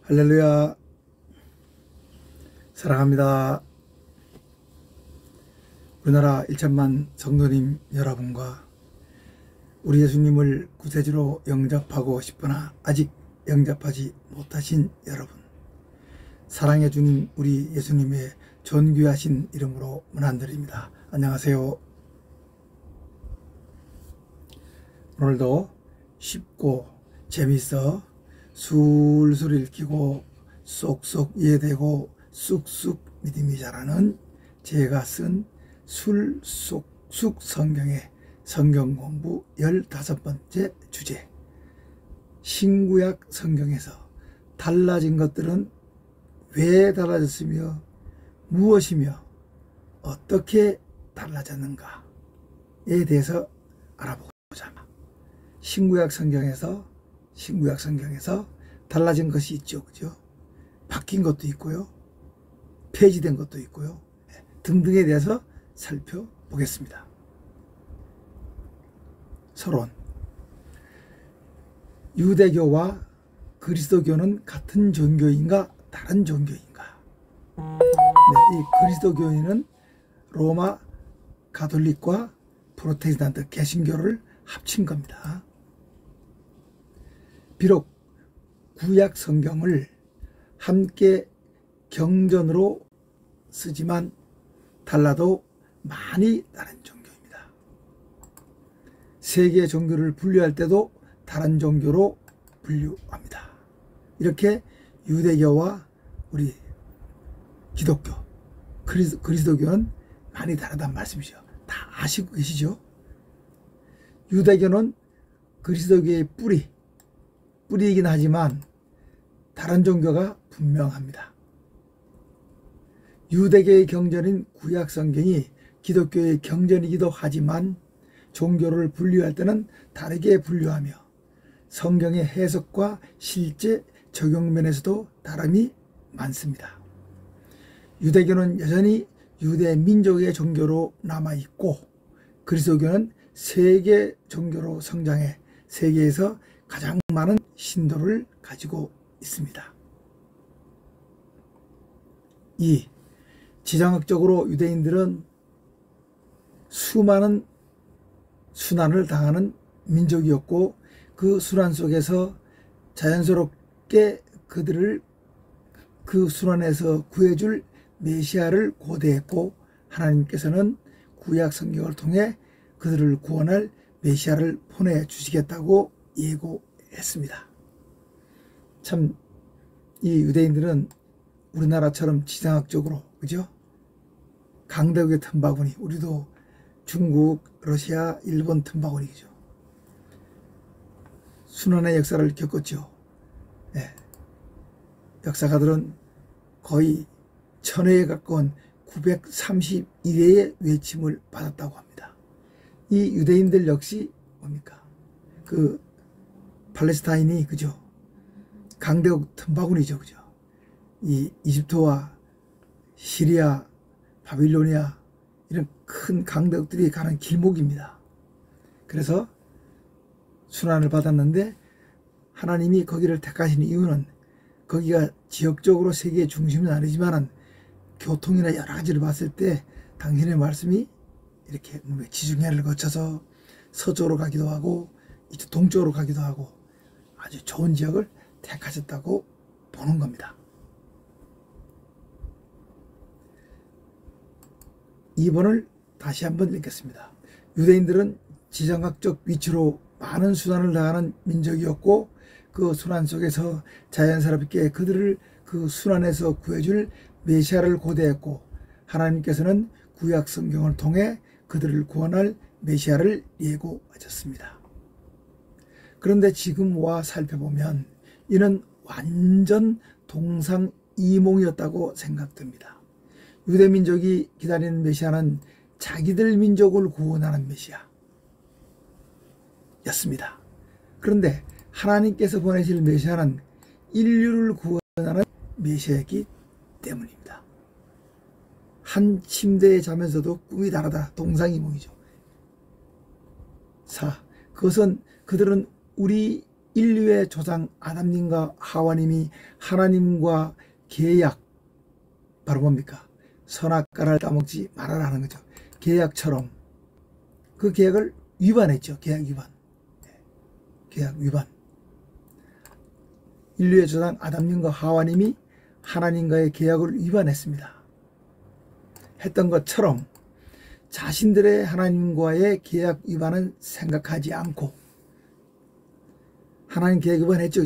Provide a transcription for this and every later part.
할렐루야. 사랑합니다. 우리나라 1천만 성도님 여러분과 우리 예수님을 구세주로 영접하고 싶으나 아직 영접하지 못하신 여러분, 사랑해 주님 우리 예수님의 존귀하신 이름으로 문안드립니다. 안녕하세요. 오늘도 쉽고 재미있어 술술 읽히고 쏙쏙 이해되고 쑥쑥 믿음이 자라는 제가 쓴 술쏙쑥 성경의 성경 공부 15번째 주제, 신구약 성경에서 달라진 것들은 왜 달라졌으며 무엇이며 어떻게 달라졌는가에 대해서 알아보고자 합니다. 신구약 성경에서 달라진 것이 있죠. 그죠? 바뀐 것도 있고요. 폐지된 것도 있고요. 등등에 대해서 살펴보겠습니다. 서론. 유대교와 그리스도교는 같은 종교인가 다른 종교인가? 이 그리스도교인은 로마 가톨릭과 프로테스탄트 개신교를 합친 겁니다. 비록 구약 성경을 함께 경전으로 쓰지만 달라도 많이 다른 종교입니다. 세 개의 종교를 분류할 때도 다른 종교로 분류합니다. 이렇게 유대교와 우리 기독교, 그리스도교는 많이 다르다는 말씀이죠. 다 아시고 계시죠? 유대교는 그리스도교의 뿌리이긴 하지만 다른 종교가 분명합니다. 유대교의 경전인 구약 성경이 기독교의 경전이기도 하지만 종교를 분류할 때는 다르게 분류하며 성경의 해석과 실제 적용 면에서도 다름이 많습니다. 유대교는 여전히 유대 민족의 종교로 남아있고 그리스도교는 세계 종교로 성장해 세계에서 가장 많은 신도를 가지고 있습니다. 2. 지정학적으로 유대인들은 수많은 순환을 당하는 민족이었고 그 순환 속에서 자연스럽게 그들을 그 순환에서 구해줄 메시아를 고대했고 하나님께서는 구약 성경을 통해 그들을 구원할 메시아를 보내주시겠다고 예고했습니다. 참 이 유대인들은 우리나라처럼 지정학적으로, 그죠? 강대국의 틈바구니, 우리도 중국, 러시아, 일본 틈바구니죠. 순환의 역사를 겪었죠. 네. 역사가들은 거의 1000회에 가까운 931회의 외침을 받았다고 합니다. 이 유대인들 역시 뭡니까? 그 팔레스타인이, 그죠? 강대국 틈바구니죠. 그죠? 이 이집트와 시리아, 바빌로니아 이런 큰 강대국들이 가는 길목입니다. 그래서 순환을 받았는데 하나님이 거기를 택하신 이유는 거기가 지역적으로 세계의 중심은 아니지만 교통이나 여러 가지를 봤을 때 당신의 말씀이 이렇게 지중해를 거쳐서 서쪽으로 가기도 하고 이쪽 동쪽으로 가기도 하고 아주 좋은 지역을 택하셨다고 보는 겁니다. 2번을 다시 한번 읽겠습니다. 유대인들은 지정학적 위치로 많은 순환을 당하는 민족이었고 그 순환 속에서 자연스럽게 그들을 그 순환에서 구해줄 메시아를 고대했고 하나님께서는 구약 성경을 통해 그들을 구원할 메시아를 예고하셨습니다. 그런데 지금 와 살펴보면 이는 완전 동상이몽이었다고 생각됩니다. 유대민족이 기다리는 메시아는 자기들 민족을 구원하는 메시아 였습니다. 그런데 하나님께서 보내실 메시아는 인류를 구원하는 메시아이기 때문입니다. 한 침대에 자면서도 꿈이 다르다. 동상이몽이죠. 4. 그것은 그들은 우리 인류의 조상 아담님과 하와님이 하나님과 계약, 바로 뭡니까? 선악과를 따먹지 말아라 하는 거죠. 계약처럼 그 계약을 위반했죠. 계약 위반. 계약 위반. 인류의 조상 아담님과 하와님이 하나님과의 계약을 위반했습니다. 했던 것처럼 자신들의 하나님과의 계약 위반은 생각하지 않고, 하나님 계약 위반했죠.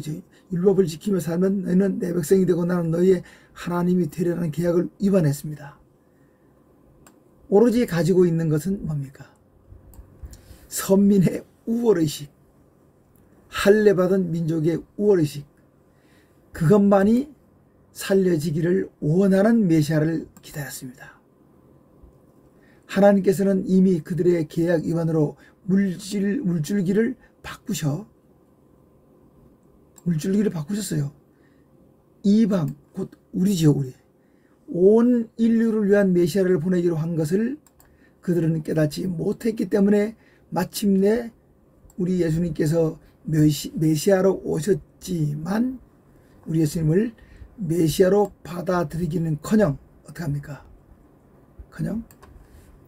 율법을 지키며 살면 너희는 내 백성이 되고 나는 너희의 하나님이 되려는 계약을 위반했습니다. 오로지 가지고 있는 것은 뭡니까? 선민의 우월의식, 할례받은 민족의 우월의식, 그것만이 살려지기를 원하는 메시아를 기다렸습니다. 하나님께서는 이미 그들의 계약 위반으로 물줄기를 바꾸셨어요. 이방, 곧 우리죠, 우리. 온 인류를 위한 메시아를 보내기로 한 것을 그들은 깨닫지 못했기 때문에 마침내 우리 예수님께서 메시아로 오셨지만 우리 예수님을 메시아로 받아들이기는커녕 어떻게 합니까? 커녕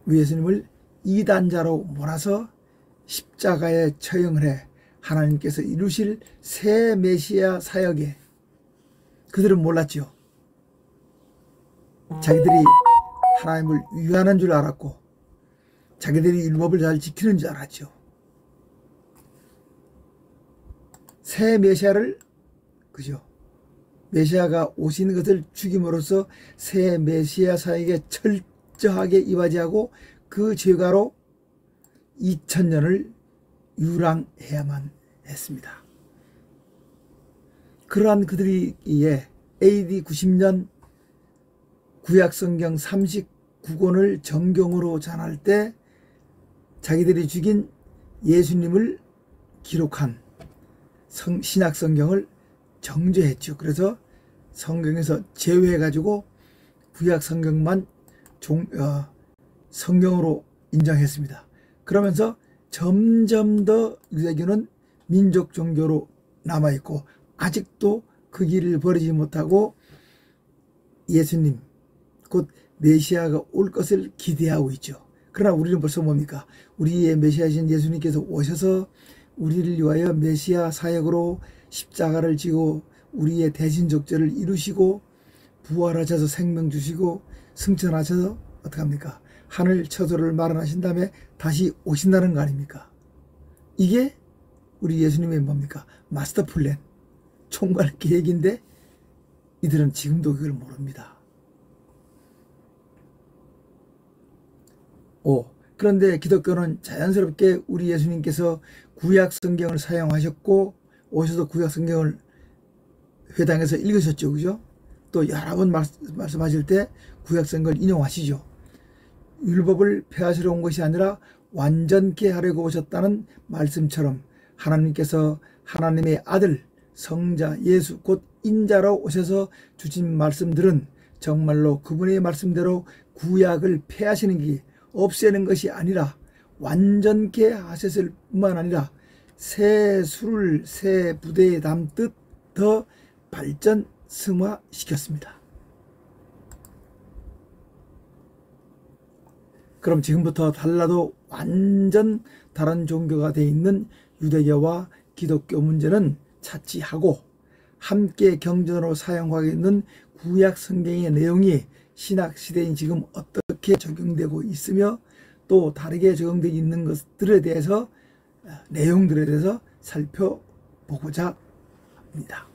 우리 예수님을 이단자로 몰아서 십자가에 처형을 해 하나님께서 이루실 새 메시아 사역에 그들은 몰랐죠. 자기들이 하나님을 위하는 줄 알았고 자기들이 율법을 잘 지키는 줄 알았죠. 새 메시아를, 그죠? 메시아가 오신 것을 죽임으로써 새 메시아 사역에 철저하게 이바지하고 그 죄가로 2000년을 유랑해야만 했습니다. 그러한 그들이기에 AD 90년 구약성경 39권을 정경으로 전할 때 자기들이 죽인 예수님을 기록한 신약성경을 정죄했죠. 그래서 성경에서 제외해가지고 구약성경만 성경으로 인정했습니다. 그러면서 점점 더 유대교는 민족 종교로 남아있고 아직도 그 길을 버리지 못하고 예수님 곧 메시아가 올 것을 기대하고 있죠. 그러나 우리는 벌써 뭡니까? 우리의 메시아이신 예수님께서 오셔서 우리를 위하여 메시아 사역으로 십자가를 지고 우리의 대신족죄를 이루시고 부활하셔서 생명 주시고 승천하셔서 어떻게 합니까? 하늘 처소를 마련하신 다음에 다시 오신다는 거 아닙니까? 이게 우리 예수님의 뭡니까? 마스터 플랜, 총괄 계획인데 이들은 지금도 그걸 모릅니다. 그런데 기독교는 자연스럽게 우리 예수님께서 구약 성경을 사용하셨고 오셔서 구약 성경을 회당에서 읽으셨죠. 그죠? 또 여러 번 말씀하실 때 구약 성경을 인용하시죠. 율법을 폐하시러 온 것이 아니라 완전케 하려고 오셨다는 말씀처럼 하나님께서 하나님의 아들 성자 예수 곧 인자로 오셔서 주신 말씀들은 정말로 그분의 말씀대로 구약을 폐하시는 게 없애는 것이 아니라 완전케 하셨을 뿐만 아니라 새 수를 새 부대에 담듯 더 발전 승화시켰습니다. 그럼 지금부터 달라도 완전 다른 종교가 되어 있는 유대교와 기독교 문제는 차치하고 함께 경전으로 사용하겠는 구약 성경의 내용이 신약 시대인 지금 어떻게 적용되고 있으며 또 다르게 적용되어 있는 것들에 대해서 내용들에 대해서 살펴보고자 합니다.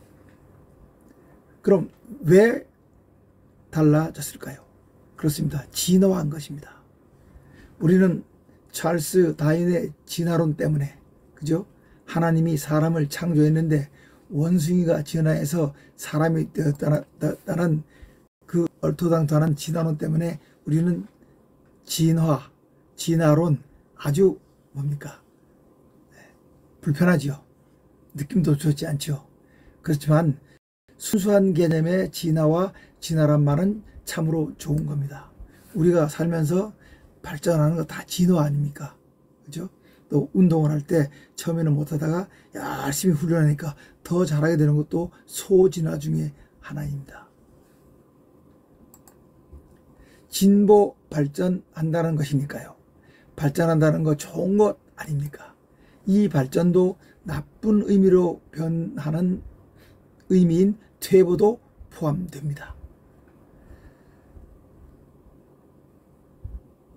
그럼 왜 달라졌을까요? 그렇습니다. 진화한 것입니다. 우리는 찰스 다윈의 진화론 때문에, 그죠? 하나님이 사람을 창조했는데 원숭이가 진화해서 사람이 되었다는 그 얼토당토하는 진화론 때문에 우리는 진화론 아주 뭡니까? 불편하죠. 느낌도 좋지 않죠. 그렇지만 순수한 개념의 진화와 진화란 말은 참으로 좋은 겁니다. 우리가 살면서 발전하는 거 다 진화 아닙니까? 그죠? 또 운동을 할 때 처음에는 못하다가 열심히 훈련하니까 더 잘하게 되는 것도 소진화 중에 하나입니다. 진보 발전한다는 것이니까요. 발전한다는 거 좋은 것 아닙니까? 이 발전도 나쁜 의미로 변하는 의미인 퇴보도 포함됩니다.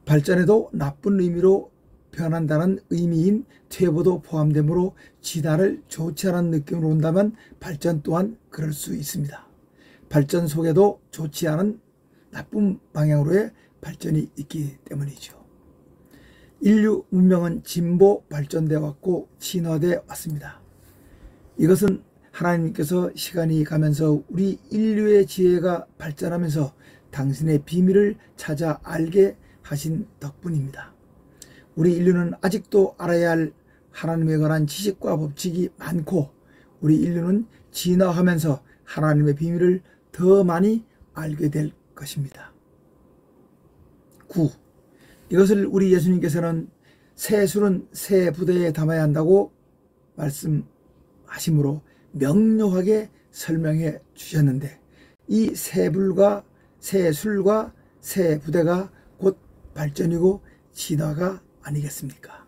발전에도 나쁜 의미로 변한다는 의미인 퇴보도 포함되므로 진화를 좋지 않은 느낌으로 본다면 발전 또한 그럴 수 있습니다. 발전 속에도 좋지 않은 나쁜 방향으로의 발전이 있기 때문이죠. 인류 문명은 진보 발전되어 왔고 진화되어 왔습니다. 이것은 하나님께서 시간이 가면서 우리 인류의 지혜가 발전하면서 당신의 비밀을 찾아 알게 하신 덕분입니다. 우리 인류는 아직도 알아야 할 하나님에 관한 지식과 법칙이 많고 우리 인류는 진화하면서 하나님의 비밀을 더 많이 알게 될 것입니다. 9. 이것을 우리 예수님께서는 새 술은 새 부대에 담아야 한다고 말씀하시므로 명료하게 설명해 주셨는데 이 새 불과 새 술과 새 부대가 곧 발전이고 진화가 아니겠습니까?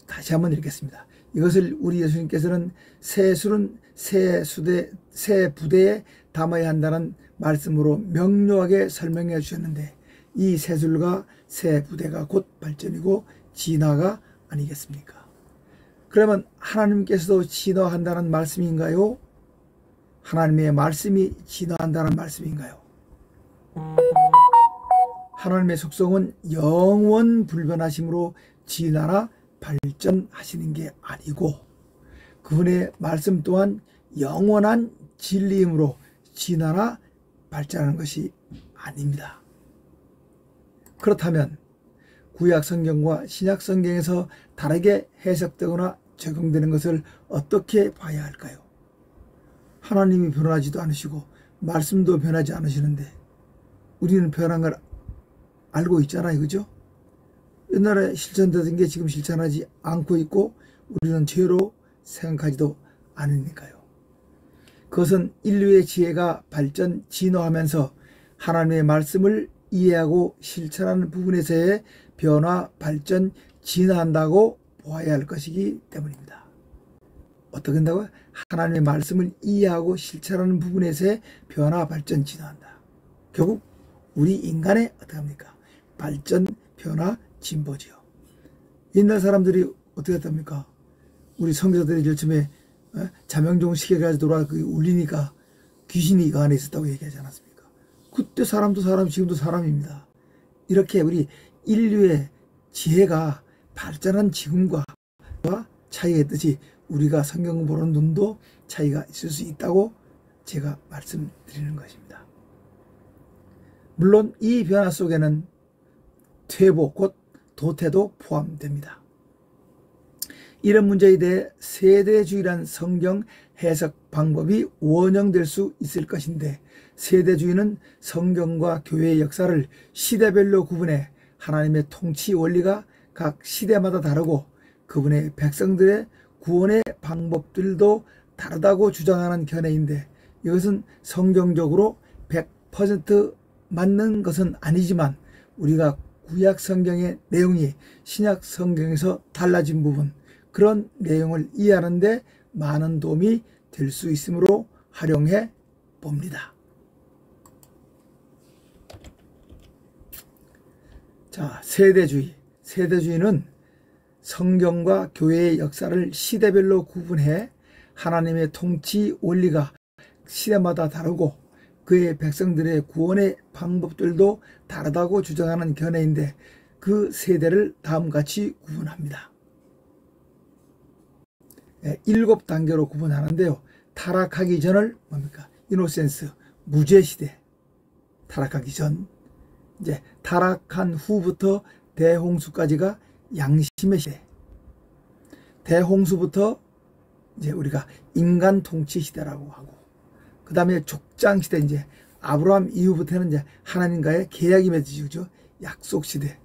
다시 한번 읽겠습니다. 이것을 우리 예수님께서는 새 술은 새 부대에 담아야 한다는 말씀으로 명료하게 설명해 주셨는데 이 새 술과 새 부대가 곧 발전이고 진화가 아니겠습니까? 그러면 하나님께서도 진화한다는 말씀인가요? 하나님의 말씀이 진화한다는 말씀인가요? 하나님의 속성은 영원 불변하심으로 진화나 발전하시는 게 아니고 그분의 말씀 또한 영원한 진리이므로 진화나 발전하는 것이 아닙니다. 그렇다면 구약 성경과 신약 성경에서 다르게 해석되거나 적용되는 것을 어떻게 봐야 할까요? 하나님이 변하지도 않으시고 말씀도 변하지 않으시는데 우리는 변한 걸 알고 있잖아요. 그죠? 옛날에 실천되던 게 지금 실천하지 않고 있고 우리는 죄로 생각하지도 않으니까요. 그것은 인류의 지혜가 발전, 진화하면서 하나님의 말씀을 이해하고 실천하는 부분에서의 변화, 발전, 진화한다고 보아야 할 것이기 때문입니다. 어떻게 한다고요? 하나님의 말씀을 이해하고 실천하는 부분에서의 변화, 발전, 진화한다. 결국 우리 인간의 어떻게 합니까? 발전, 변화, 진보지요. 옛날 사람들이 어떻게 했답니까? 우리 성자들이 요즘에 자명종 시계 가지고 돌아 울리니까 귀신이 그 안에 있었다고 얘기하지 않았습니까? 그때 사람도 사람, 지금도 사람입니다. 이렇게 우리 인류의 지혜가 발전한 지금과 차이가 있듯이 우리가 성경 보는 눈도 차이가 있을 수 있다고 제가 말씀드리는 것입니다. 물론 이 변화 속에는 퇴보, 곧 도태도 포함됩니다. 이런 문제에 대해 세대주의란 성경 해석 방법이 원형될 수 있을 것인데 세대주의는 성경과 교회의 역사를 시대별로 구분해 하나님의 통치 원리가 각 시대마다 다르고 그분의 백성들의 구원의 방법들도 다르다고 주장하는 견해인데 이것은 성경적으로 100% 맞는 것은 아니지만 우리가 구약 성경의 내용이 신약 성경에서 달라진 부분 그런 내용을 이해하는 데 많은 도움이 될 수 있으므로 활용해 봅니다. 자, 세대주의. 세대주의는 성경과 교회의 역사를 시대별로 구분해 하나님의 통치 원리가 시대마다 다르고 그의 백성들의 구원의 방법들도 다르다고 주장하는 견해인데 그 세대를 다음같이 구분합니다. 7단계로 구분하는데요. 타락하기 전을 뭡니까? 이노센스, 무죄시대. 타락하기 전. 이제 타락한 후부터 대홍수까지가 양심의 시대. 대홍수부터 이제 우리가 인간 통치 시대라고 하고, 그 다음에 족장 시대, 이제 아브라함 이후부터는 이제 하나님과의 계약이 맺어지죠. 약속 시대.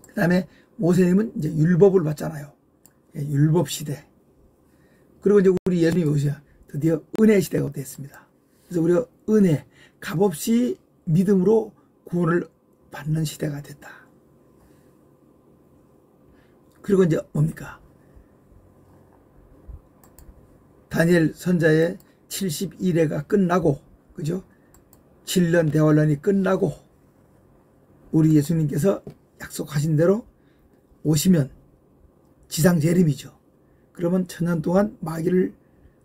그 다음에 모세님은 이제 율법을 받잖아요. 예, 율법 시대. 그리고 이제 우리 예수님이 오셔 드디어 은혜 시대가 됐습니다. 그래서 우리가 은혜, 값없이 믿음으로 구원을 받는 시대가 됐다. 그리고 이제 뭡니까? 다니엘 선자의 71회가 끝나고, 그죠? 7년 대환란이 끝나고, 우리 예수님께서 약속하신 대로 오시면 지상 재림이죠. 그러면 천년 동안 마귀를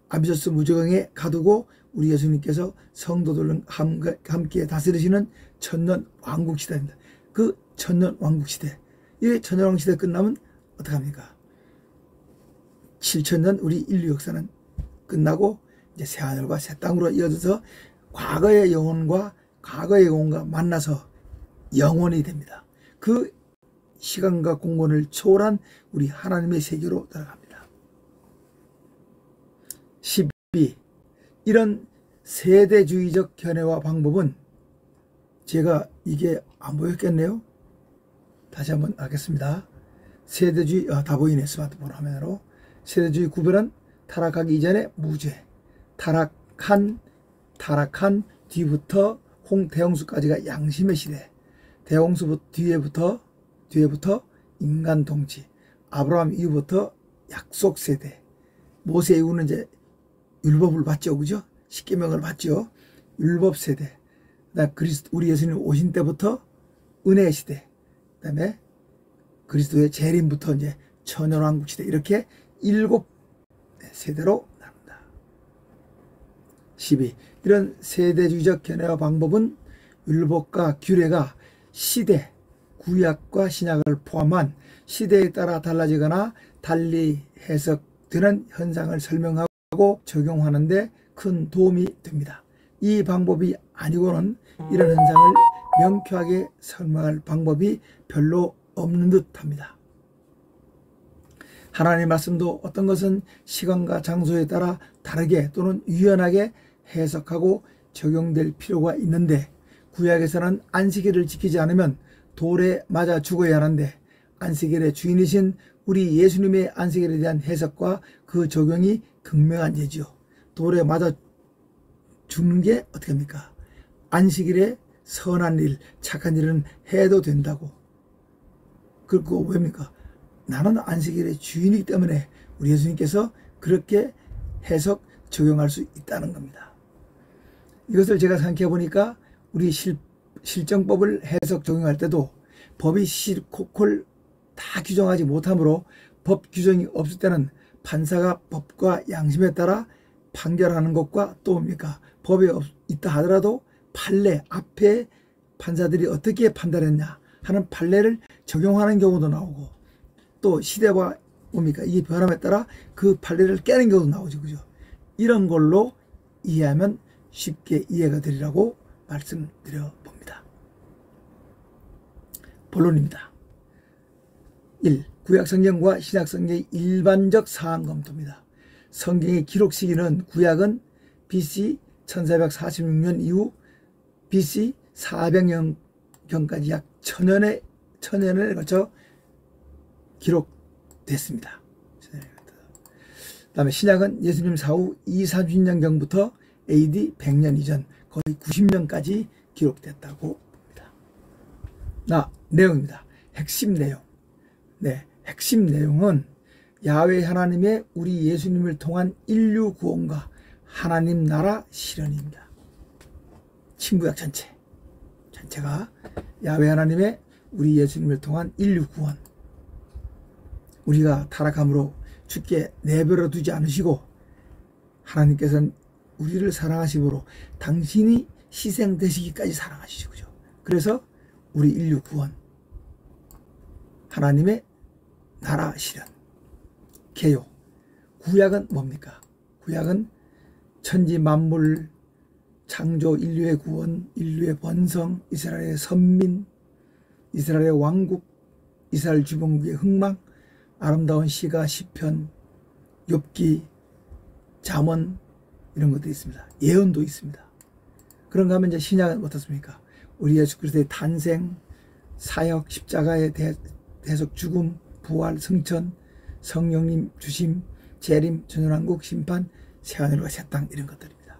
아비소스 무저강에 가두고 우리 예수님께서 성도들과 함께 다스리시는 천년 왕국 시대입니다. 그 천년 왕국 시대, 이 천년 왕국 시대 끝나면 어떡합니까? 7천년 우리 인류 역사는 끝나고 이제 새하늘과 새 땅으로 이어져서 과거의 영혼과 만나서 영원이 됩니다. 그 시간과 공간을 초월한 우리 하나님의 세계로 들어갑니다. 12. 이런 세대주의적 견해와 방법은 제가 이게 안 보였겠네요. 다시 한번 하겠습니다. 세대주의, 다 보이네. 스마트폰 화면으로. 세대주의 구별은 타락하기 이전에 무죄, 타락한 뒤부터 대홍수까지가 양심의 시대, 대홍수 뒤에부터 인간 통치, 아브라함 이후부터 약속 세대, 모세 이후는 이제 율법을 받죠, 그죠? 십계명을 받죠. 율법 세대. 그다음 우리 예수님 오신 때부터 은혜 시대. 그다음에 그리스도의 재림부터 이제 천년왕국 시대, 이렇게 7 세대로 나눕니다. 12. 이런 세대주의적 견해와 방법은 율법과 규례가 시대, 구약과 신약을 포함한 시대에 따라 달라지거나 달리 해석되는 현상을 설명하고 적용하는 데 큰 도움이 됩니다. 이 방법이 아니고는 이런 현상을 명쾌하게 설명할 방법이 별로 없는 듯합니다. 하나님의 말씀도 어떤 것은 시간과 장소에 따라 다르게 또는 유연하게 해석하고 적용될 필요가 있는데, 구약에서는 안식일을 지키지 않으면 돌에 맞아 죽어야 하는데 안식일의 주인이신 우리 예수님의 안식일에 대한 해석과 그 적용이 극명한 예지요. 돌에 맞아 죽는 게 어떻게 합니까? 안식일에 선한 일, 착한 일은 해도 된다고. 그리고 왜입니까? 나는 안식일의 주인이기 때문에 우리 예수님께서 그렇게 해석, 적용할 수 있다는 겁니다. 이것을 제가 생각해 보니까 우리 실정법을 해석, 적용할 때도 법이 실코콜 다 규정하지 못하므로 법 규정이 없을 때는 판사가 법과 양심에 따라 판결하는 것과 또 뭡니까? 법이 있다 하더라도 판례 앞에 판사들이 어떻게 판단했냐 하는 판례를 적용하는 경우도 나오고, 또 시대와 뭡니까? 이 변함에 따라 그 판례를 깨는 경우도 나오죠. 그죠? 이런 걸로 이해하면 쉽게 이해가 되리라고 말씀드려 봅니다. 본론입니다. 1. 구약성경과 신약성경의 일반적 사항 검토입니다. 성경의 기록 시기는 구약은 BC 1446년 이후 BC 400년경까지 약 1000년을 거쳐 기록됐습니다. 그 다음에 신약은 예수님 사후 230년경부터 AD 100년 이전 거의 90년까지 기록됐다고 봅니다. 내용입니다. 핵심 내용. 네, 핵심 내용은 야훼 하나님의 우리 예수님을 통한 인류 구원과 하나님 나라 실현입니다. 신구약 전체가 야훼 하나님의 우리 예수님을 통한 인류 구원, 우리가 타락함으로 죽게 내버려 두지 않으시고 하나님께서는 우리를 사랑하심으로 당신이 희생되시기까지 사랑하시죠. 그래서 우리 인류 구원, 하나님의 나라 실현, 개요. 구약은 뭡니까? 구약은 천지 만물 창조, 인류의 구원, 인류의 번성, 이스라엘의 선민, 이스라엘의 왕국, 이스라엘 주변국의 흥망, 아름다운 시가, 시편, 욥기, 잠언, 이런 것도 있습니다. 예언도 있습니다. 그런가 하면 이제 신약은 어떻습니까? 우리 예수 그리스도의 탄생, 사역, 십자가의 대속, 죽음, 부활, 승천, 성령님 주심, 재림, 전연왕국, 심판, 새하늘과 새 땅, 이런 것들입니다.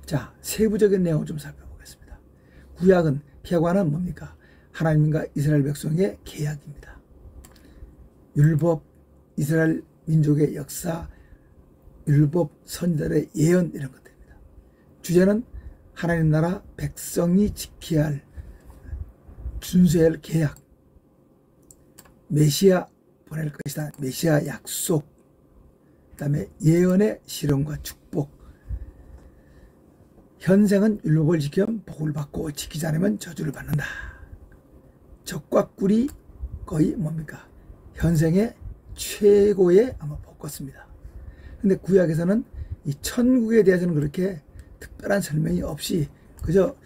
자, 세부적인 내용을 좀 살펴보겠습니다. 구약은, 폐관은 뭡니까? 하나님과 이스라엘 백성의 계약입니다. 율법, 이스라엘 민족의 역사, 율법, 선지자의 예언, 이런 것들입니다. 주제는 하나님 나라 백성이 지켜야 할, 준수해야 할 계약, 메시아 보낼 것이다, 메시아 약속, 그 다음에 예언의 실현과 축복. 현생은 율법을 지키면 복을 받고 지키지 않으면 저주를 받는다. 적과 꿀이 거의 뭡니까? 현생의 최고의 아마 복것입니다. 근데 구약에서는 이 천국에 대해서는 그렇게 특별한 설명이 없이 그저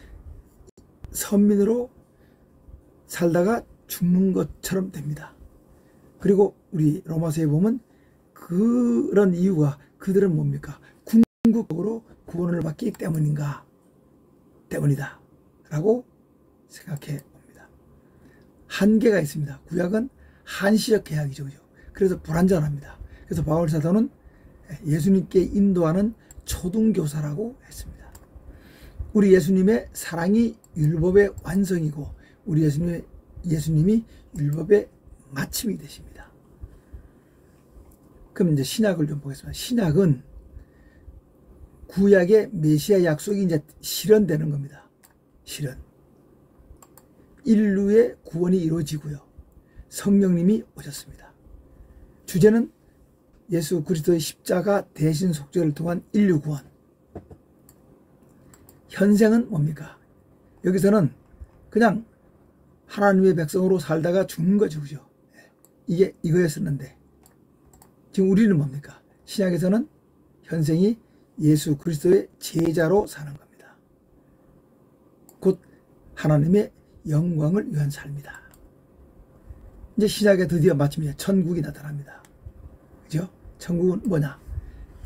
선민으로 살다가 죽는 것처럼 됩니다. 그리고 우리 로마서에 보면 그런 이유가, 그들은 뭡니까? 궁극적으로 구원을 받기 때문이다 라고 생각해 봅니다. 한계가 있습니다. 구약은 한시적 계약이죠. 그죠? 그래서 불완전합니다. 그래서 바울 사도는 예수님께 인도하는 초등교사라고 했습니다. 우리 예수님의 사랑이 율법의 완성이고 우리 예수님이 율법의 마침이 되십니다. 그럼 이제 신약을 좀 보겠습니다. 신약은 구약의 메시아 약속이 이제 실현되는 겁니다. 실현. 인류의 구원이 이루어지고요. 성령님이 오셨습니다. 주제는 예수 그리스도의 십자가 대신 속죄를 통한 인류 구원. 현생은 뭡니까? 여기서는 그냥 하나님의 백성으로 살다가 죽는 거죠. 그죠? 이게 이거였었는데 지금 우리는 뭡니까? 신약에서는 현생이 예수 그리스도의 제자로 사는 겁니다. 곧 하나님의 영광을 위한 삶이다. 이제 신약에 드디어 마침내 천국이 나타납니다. 그죠? 천국은 뭐냐?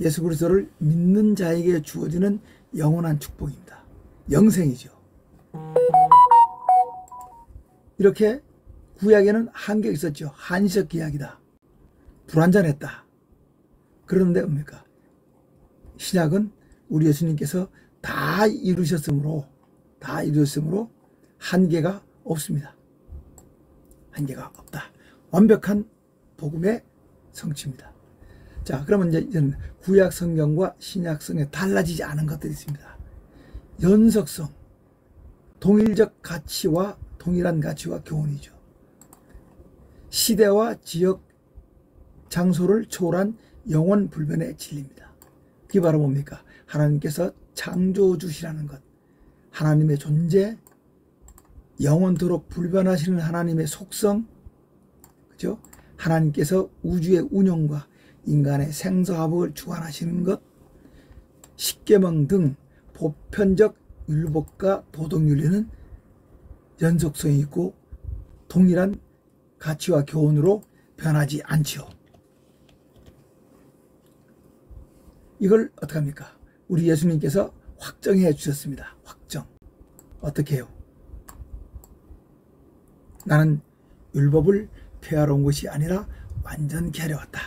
예수 그리스도를 믿는 자에게 주어지는 영원한 축복입니다. 영생이죠. 이렇게 구약에는 한계가 있었죠. 한시적 계약이다. 불완전했다. 그런데 뭡니까? 신약은 우리 예수님께서 다 이루셨으므로 한계가 없습니다. 한계가 없다. 완벽한 복음의 성취입니다. 자, 그러면 이제는 구약 성경과 신약 성경에 달라지지 않은 것들이 있습니다. 연속성, 동일적 가치와 동일한 가치와 교훈이죠. 시대와 지역, 장소를 초월한 영원 불변의 진리입니다. 그게 바로 뭡니까? 하나님께서 창조주시라는 것, 하나님의 존재, 영원토록 불변하시는 하나님의 속성, 그죠? 하나님께서 우주의 운영과 인간의 생사화복을 주관하시는 것, 십계명 등 보편적 율법과 도덕윤리는 연속성이 있고 동일한 가치와 교훈으로 변하지 않지요. 이걸 어떻게 합니까? 우리 예수님께서 확정해 주셨습니다. 확정. 어떻게 해요? 나는 율법을 폐하러 온 것이 아니라 완전케 하려 왔다.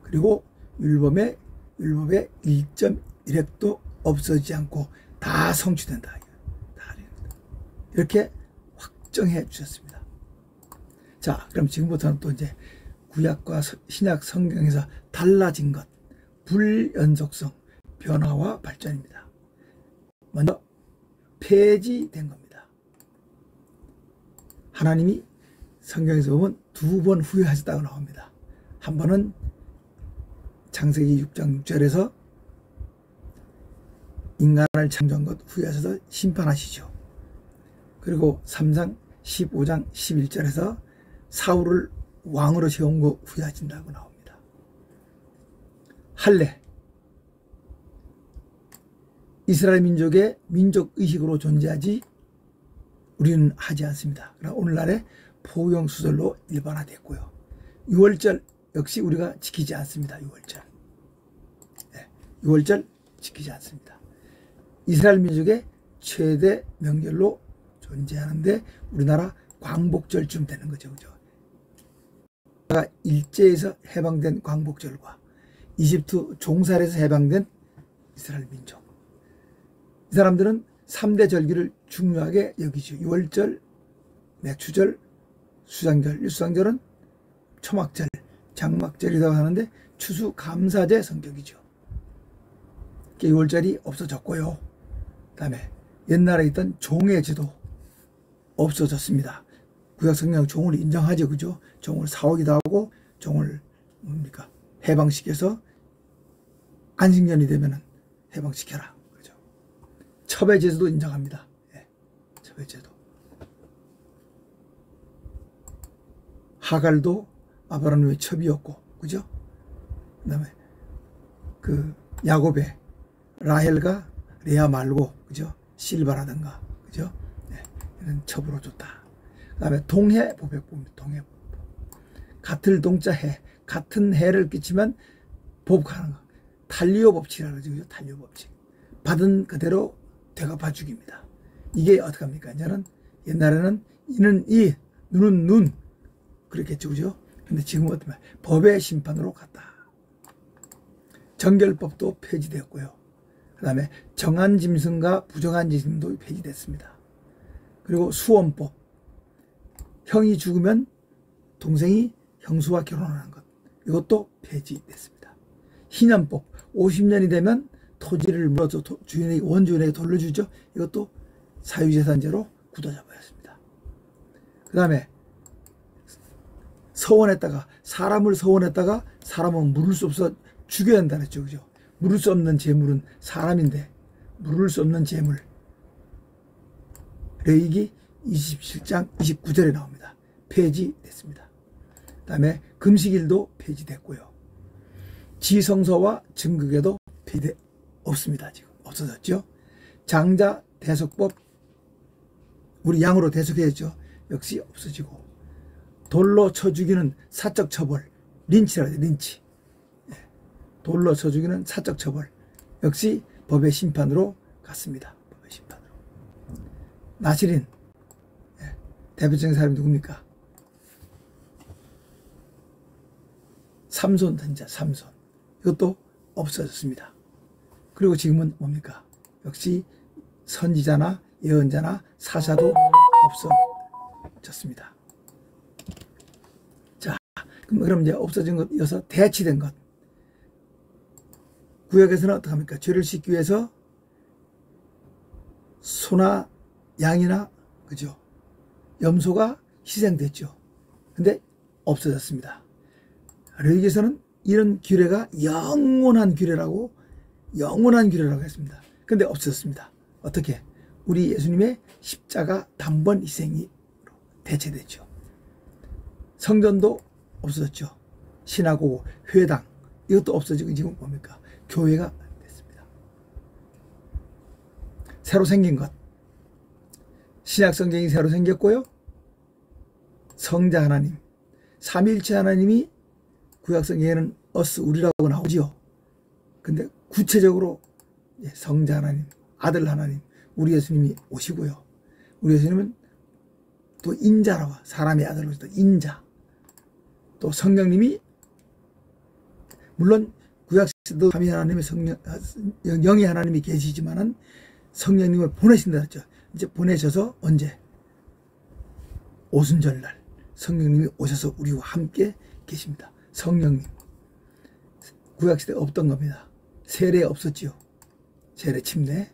그리고 율법의 1.1획도 없어지지 않고 다 성취된다. 이렇게 확정해 주셨습니다. 자, 그럼 지금부터는 또 이제 구약과 신약 성경에서 달라진 것, 불연속성, 변화와 발전입니다. 먼저 폐지된 겁니다. 하나님이 성경에서 보면 두 번 후회하셨다고 나옵니다. 한 번은 창세기 6장 6절에서 인간을 창조한 것 후회하셔서 심판하시죠. 그리고 3장 15장 11절에서 사울을 왕으로 세운 거 후회하신다고 나옵니다. 할례, 이스라엘 민족의 민족의식으로 존재하지 우리는 하지 않습니다. 그러나 오늘날의 포용수설로 일반화됐고요. 유월절 역시 우리가 지키지 않습니다. 유월절. 네, 유월절 지키지 않습니다. 이스라엘 민족의 최대 명절로 존재하는데 우리나라 광복절쯤 되는 거죠. 그죠? 일제에서 해방된 광복절과 이집트 종살에서 해방된 이스라엘 민족, 이 사람들은 3대 절기를 중요하게 여기죠. 6월절, 맥추절, 수장절. 일수장절은 초막절, 장막절이라고 하는데 추수감사제 성격이죠. 6월절이 없어졌고요. 그 다음에 옛날에 있던 종의 제도 없어졌습니다. 구약성경 종을 인정하죠. 그죠? 종을 사오기도 하고 종을 뭡니까? 해방시켜서 안식년이 되면은 해방시켜라. 그죠? 첩외제도도 인정합니다. 예, 첩외제도. 하갈도 아브라함의 첩이었고, 그죠? 그 다음에 그 야곱의 라헬과 레아 말고, 그죠? 실바라든가, 그죠? 네, 이런 첩으로 줬다. 그 다음에 동해 보복법입니다. 동해 보복. 같을 동자 해, 같은 해를 끼치면 보복하는 거. 달리오 법칙이라고 그러죠. 그죠? 달리오 법칙. 받은 그대로 되갚아 주기입니다. 이게 어떻게 합니까? 이제는 옛날에는 이는 이, 눈은 눈. 그렇겠죠. 그죠? 근데 지금은 어떻게 법의 심판으로 갔다. 정결법도 폐지되었고요. 그 다음에 정한 짐승과 부정한 짐승도 폐지됐습니다. 그리고 수원법. 형이 죽으면 동생이 형수와 결혼하는 것. 이것도 폐지됐습니다. 희년법. 50년이 되면 토지를 물어서 원주인에게 돌려주죠. 이것도 사유재산제로 굳어져버렸습니다. 그 다음에 서원했다가, 사람을 서원했다가 사람은 물을 수 없어 죽여야 한다 그랬죠. 그죠? 물을 수 없는 재물은 사람인데 물을 수 없는 재물. 레위기 27장 29절에 나옵니다. 폐지됐습니다. 그 다음에 금식일도 폐지됐고요. 지성소와 증거궤도 없습니다. 지금 없어졌죠. 장자 대속법, 우리 양으로 대속해야죠. 역시 없어지고, 돌로 쳐 죽이는 사적 처벌, 린치라고 해요. 린치. 돌로 쳐 죽이는 사적 처벌 역시 법의 심판으로 갔습니다. 법의 심판으로. 나시린, 대표적인 사람이 누굽니까? 삼손 선지자, 삼손. 이것도 없어졌습니다. 그리고 지금은 뭡니까? 역시 선지자나 예언자나 사사도 없어졌습니다. 자, 그럼 이제 없어진 것, 이어서 대치된 것. 구약에서는 어떻게 합니까? 죄를 씻기 위해서 소나 양이나, 그죠? 염소가 희생됐죠. 근데 없어졌습니다. 레위기에서는 이런 규례가 영원한 규례라고 했습니다. 근데 없어졌습니다. 어떻게? 우리 예수님의 십자가 단번 희생이 대체됐죠. 성전도 없어졌죠. 신하고 회당 이것도 없어지고 지금 뭡니까? 교회가 됐습니다. 새로 생긴 것. 신약 성경이 새로 생겼고요. 성자 하나님, 삼위일체 하나님이 구약 성경에는 어스, 우리라고 나오지요. 근데 구체적으로 성자 하나님, 아들 하나님, 우리 예수님이 오시고요. 우리 예수님은 또 인자라고, 사람의 아들로서 인자. 또 성령님이, 물론 구약 시대도 삼위 하나님의 영의 하나님이 계시지만은 성령님을 보내신다 했죠. 이제 보내셔서 언제? 오순절날 성령님이 오셔서 우리와 함께 계십니다. 성령님. 구약 시대에 없던 겁니다. 세례 없었지요. 세례 침례.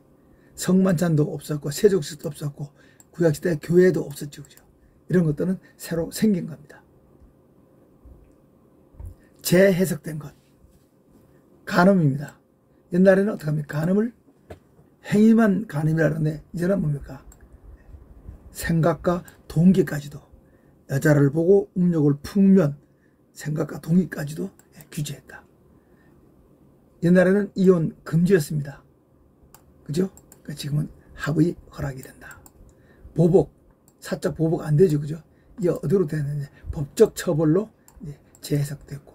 성만찬도 없었고 세족식도 없었고 구약 시대 교회도 없었죠. 그죠? 이런 것들은 새로 생긴 겁니다. 재해석된 것. 간음입니다. 옛날에는 어떻게 합니까? 간음을 행위만 간음이라는데 이제는 뭡니까? 생각과 동기까지도, 여자를 보고 음욕을 품으면 생각과 동기까지도 규제했다. 옛날에는 이혼 금지였습니다. 그죠? 그러니까 지금은 합의 허락이 된다. 보복, 사적 보복 안 되죠. 그죠? 이게 어디로 되느냐? 법적 처벌로 재해석됐고,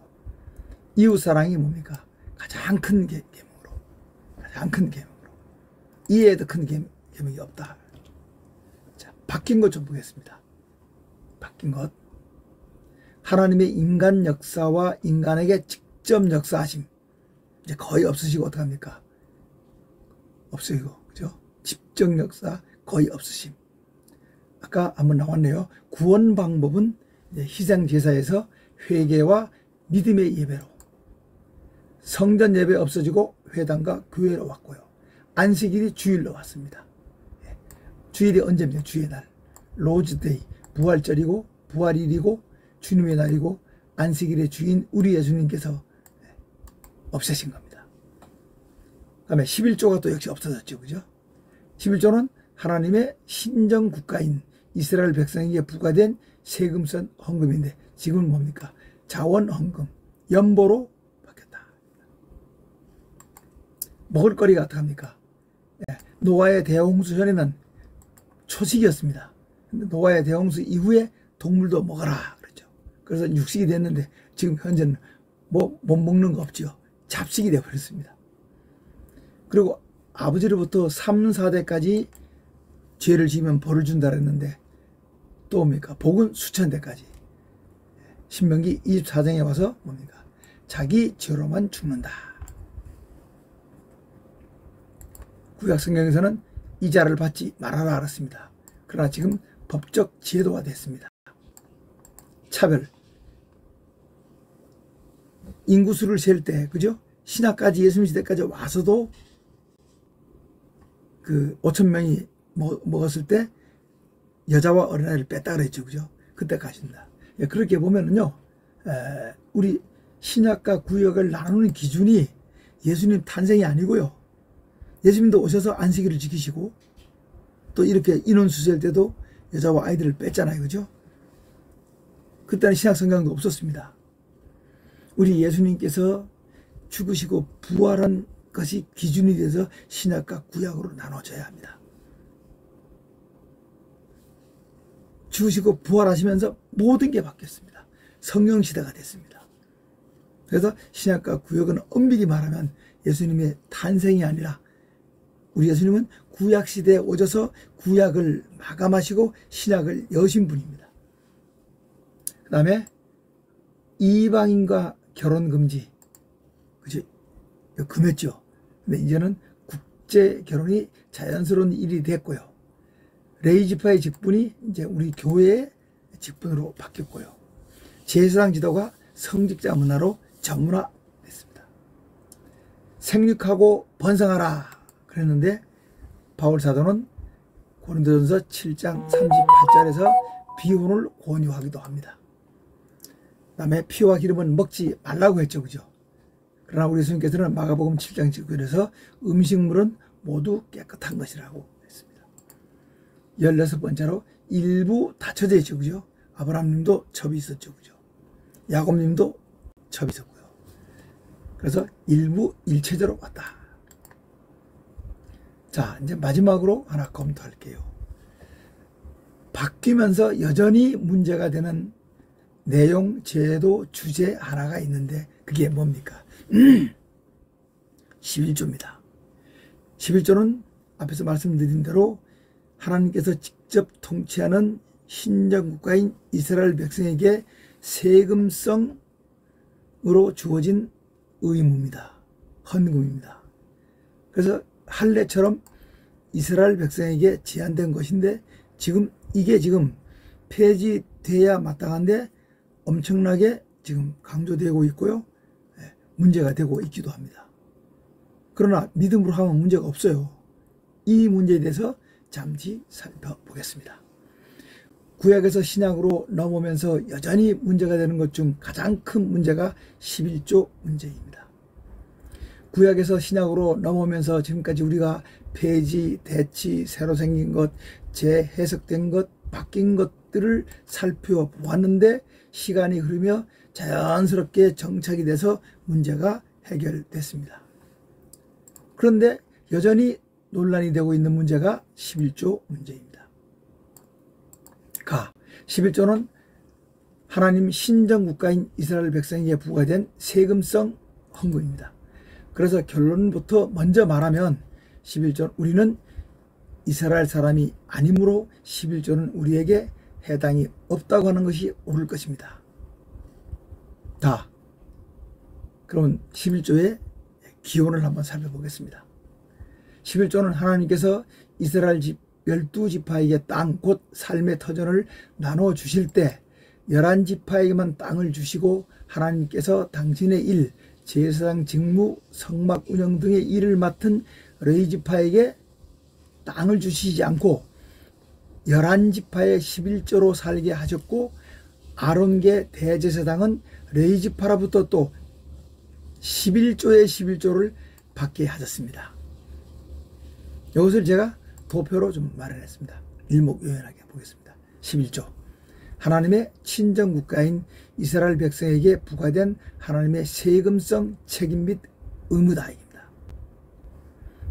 이웃사랑이 뭡니까? 가장 큰 계명으로, 가장 큰 계명으로. 이에 더 큰 계명이 없다. 자, 바뀐 것 좀 보겠습니다. 바뀐 것. 하나님의 인간 역사와 인간에게 직접 역사하심 이제 거의 없으시고 어떡합니까? 없어요. 그죠? 직접 역사 거의 없으심. 아까 한번 나왔네요. 구원 방법은 희생 제사에서 회개와 믿음의 예배로, 성전 예배 없어지고 회당과 교회로 왔고요. 안식일이 주일로 왔습니다. 주일이 언제입니까? 주의 날. 로즈데이, 부활절이고 부활일이고 주님의 날이고 안식일의 주인 우리 예수님께서 없애신 겁니다. 그 다음에 11조가 또 역시 없어졌죠. 그죠? 11조는 하나님의 신정 국가인 이스라엘 백성에게 부과된 세금성 헌금인데 지금은 뭡니까? 자원 헌금, 연보로 바뀌었다. 먹을거리가 어떡합니까? 노아의 대홍수 전에는 초식이었습니다. 근데 노아의 대홍수 이후에 동물도 먹어라 그랬죠. 그래서 육식이 됐는데 지금 현재는 못 먹는 거 없죠. 잡식이 되어버렸습니다. 그리고 아버지로부터 3, 4대까지 죄를 지으면 벌을 준다 그랬는데 또 뭡니까? 복은 수천 대까지. 신명기 24장에 와서 뭡니까? 자기 죄로만 죽는다. 구약 성경에서는 이자를 받지 말아라 알았습니다. 그러나 지금 법적 제도화 됐습니다. 차별. 인구수를 셀 때, 그죠? 신학까지 예수님 시대까지 와서도 그 5,000명이 먹었을 때 여자와 어린아이를 뺐다 그랬죠. 그죠? 그때까지입니다. 그렇게 보면은요, 우리 신약과 구약을 나누는 기준이 예수님 탄생이 아니고요. 예수님도 오셔서 안식일을 지키시고 또 이렇게 인원수 셀 때도 여자와 아이들을 뺐잖아요. 그죠? 그때는 신약 성경도 없었습니다. 우리 예수님께서 죽으시고 부활한 것이 기준이 돼서 신약과 구약으로 나눠져야 합니다. 죽으시고 부활하시면서 모든 게 바뀌었습니다. 성령 시대가 됐습니다. 그래서 신약과 구약은 엄밀히 말하면 예수님의 탄생이 아니라 우리 예수님은 구약 시대에 오셔서 구약을 마감하시고 신약을 여신 분입니다. 그 다음에 이방인과 결혼 금지, 그죠? 금했죠. 근데 이제는 국제 결혼이 자연스러운 일이 됐고요. 레이지파의 직분이 이제 우리 교회의 직분으로 바뀌었고요. 제사장 지도가 성직자 문화로 전문화됐습니다. 생육하고 번성하라 그랬는데 바울 사도는 고린도전서 7장 38절에서 비혼을 권유하기도 합니다. 그다음에 피와 기름은 먹지 말라고 했죠. 그죠? 그러나 우리 예수님께서는 마가복음 7장 19절에서 음식물은 모두 깨끗한 것이라고 했습니다. 16번째로 일부 닫혀져 있죠. 그죠? 아브라함님도 첩이 있었죠. 그죠? 야곱님도 첩이 있었고요. 그래서 일부 일체제로 왔다. 자, 이제 마지막으로 하나 검토할게요. 바뀌면서 여전히 문제가 되는 내용, 제도, 주제 하나가 있는데 그게 뭡니까? 11조입니다. 11조는 앞에서 말씀드린 대로 하나님께서 직접 통치하는 신정국가인 이스라엘 백성에게 세금성으로 주어진 의무입니다. 헌금입니다. 그래서 할례처럼 이스라엘 백성에게 제한된 것인데 이게 지금 폐지돼야 마땅한데 엄청나게 지금 강조되고 있고요. 문제가 되고 있기도 합니다. 그러나 믿음으로 하면 문제가 없어요. 이 문제에 대해서 잠시 살펴보겠습니다. 구약에서 신약으로 넘어오면서 여전히 문제가 되는 것 중 가장 큰 문제가 11조 문제입니다. 구약에서 신약으로 넘어오면서 지금까지 우리가 폐지, 대치, 새로 생긴 것, 재해석된 것, 바뀐 것들을 살펴보았는데 시간이 흐르며 자연스럽게 정착이 돼서 문제가 해결됐습니다. 그런데 여전히 논란이 되고 있는 문제가 11조 문제입니다. 11조는 하나님 신정국가인 이스라엘 백성에게 부과된 세금성 헌금입니다. 그래서 결론부터 먼저 말하면 11조 우리는 이스라엘 사람이 아니므로 11조는 우리에게 해당이 없다고 하는 것이 옳을 것입니다. 다. 그럼 11조의 기원을 한번 살펴보겠습니다. 11조는 하나님께서 이스라엘 12지파에게 땅 곧 삶의 터전을 나눠 주실 때 11지파에게만 땅을 주시고 하나님께서 당신의 일, 제사장 직무, 성막 운영 등의 일을 맡은 레위지파에게 땅을 주시지 않고 11지파의 11조로 살게 하셨고, 아론계 대제사장은 레위지파로부터 또 11조의 11조를 받게 하셨습니다. 이것을 제가 도표로 좀 마련했습니다. 일목요연하게 보겠습니다. 11조. 하나님의 친정국가인 이스라엘 백성에게 부과된 하나님의 세금성 책임 및 의무다입니다.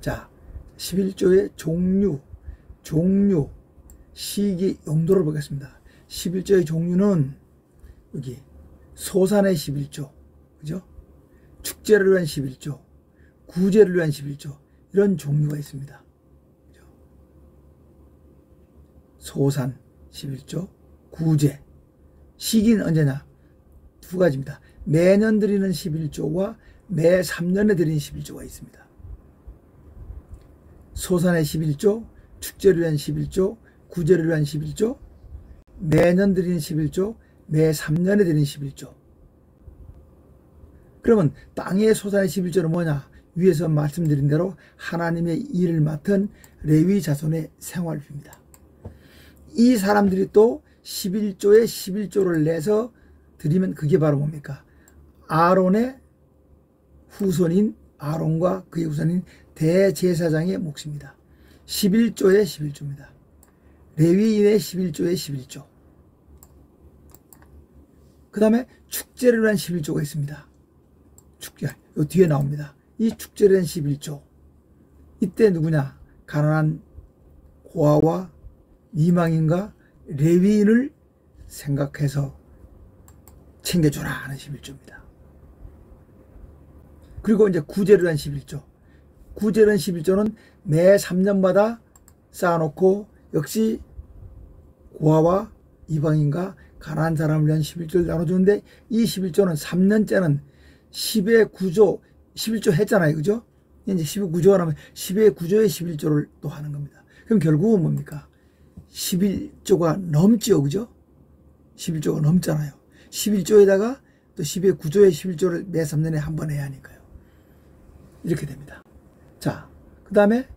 자, 11조의 종류, 시기, 용도를 보겠습니다. 11조의 종류는 여기 소산의 11조, 그죠? 축제를 위한 11조, 구제를 위한 11조, 이런 종류가 있습니다. 그죠? 소산 11조, 구제. 시기는 언제냐? 두 가지입니다. 매년 드리는 11조와 매 3년에 드리는 11조가 있습니다. 소산의 11조, 축제를 위한 11조, 구제를 위한 11조, 매년 드리는 11조, 매 3년에 드리는 11조. 그러면 땅의 소산의 11조는 뭐냐? 위에서 말씀드린 대로 하나님의 일을 맡은 레위 자손의 생활비입니다. 이 사람들이 또 11조에 11조를 내서 드리면 그게 바로 뭡니까? 아론의 후손인, 아론과 그의 후손인 대제사장의 몫입니다. 11조에 11조입니다. 레위인의 11조에 11조. 그 다음에 축제를 위한 11조가 있습니다. 축제, 요 뒤에 나옵니다. 이 축제를 위한 11조. 이때 누구냐? 가난한 고아와 미망인과 레위인을 생각해서 챙겨줘라 하는 11조입니다. 그리고 이제 구제를 위한 11조. 구제를 위한 11조는 매 3년마다 쌓아놓고 역시 고아와 이방인과 가난한 사람을 위한 11조를 나눠주는데, 이 11조는 3년째는 10의 9조, 11조 했잖아요. 그죠? 이제 10의 9조가 나면 10의 9조의 11조를 또 하는 겁니다. 그럼 결국은 뭡니까? 11조가 넘지요. 그죠? 11조가 넘잖아요. 11조에다가 또 10의 9조의 11조를 매 3년에 한 번 해야 하니까요. 이렇게 됩니다. 자, 그 다음에